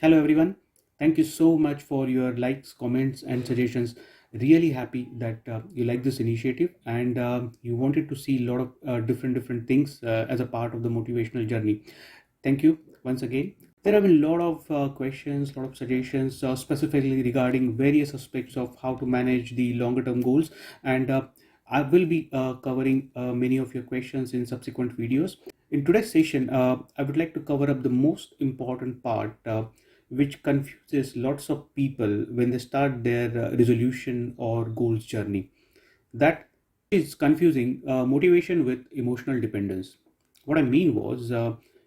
Hello everyone. Thank you so much for your likes, comments, and suggestions. Really happy that you like this initiative and you wanted to see a lot of different things as a part of the motivational journey. Thank you once again. There have been a lot of questions, a lot of suggestions, specifically regarding various aspects of how to manage the longer term goals, and I will be covering many of your questions in subsequent videos. In today's session, I would like to cover up the most important part, which confuses lots of people when they start their resolution or goals journey. That is confusing motivation with emotional dependence. What I mean was,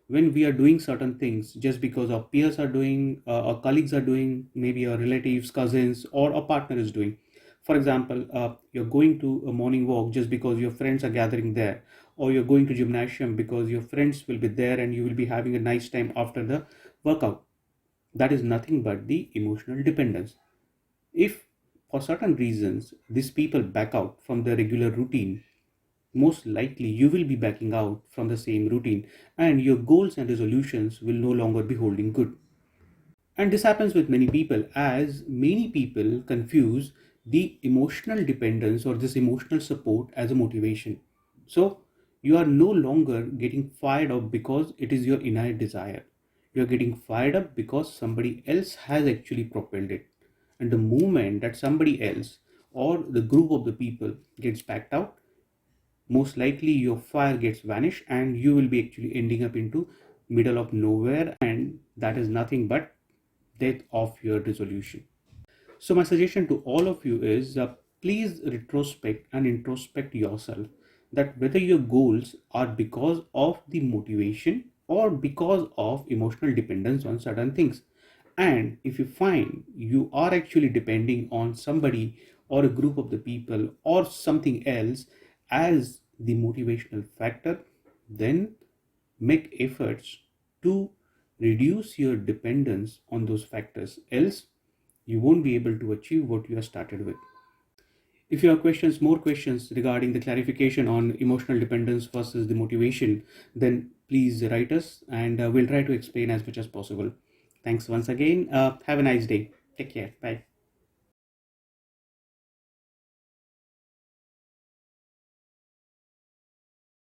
when we are doing certain things just because our peers are doing, our colleagues are doing, maybe our relatives, cousins, or a partner is doing. For example, you're going to a morning walk just because your friends are gathering there, or you're going to gymnasium because your friends will be there and you will be having a nice time after the workout. That is nothing but the emotional dependence. If for certain reasons these people back out from the regular routine, most likely you will be backing out from the same routine and your goals and resolutions will no longer be holding good. And this happens with many people, as many people confuse the emotional dependence or this emotional support as a motivation. So you are no longer getting fired up because it is your innate desire. You are getting fired up because somebody else has actually propelled it. And the moment that somebody else or the group of the people gets backed out, most likely your fire gets vanished and you will be actually ending up into middle of nowhere, and that is nothing but death of your resolution. So my suggestion to all of you is, please retrospect and introspect yourself, that whether your goals are because of the motivation or because of emotional dependence on certain things. And if you find you are actually depending on somebody or a group of the people or something else as the motivational factor, then make efforts to reduce your dependence on those factors. Else, you won't be able to achieve what you have started with. If you have questions, more questions regarding the clarification on emotional dependence versus the motivation, then please write us and we'll try to explain as much as possible. Thanks once again. Have a nice day. Take care. Bye.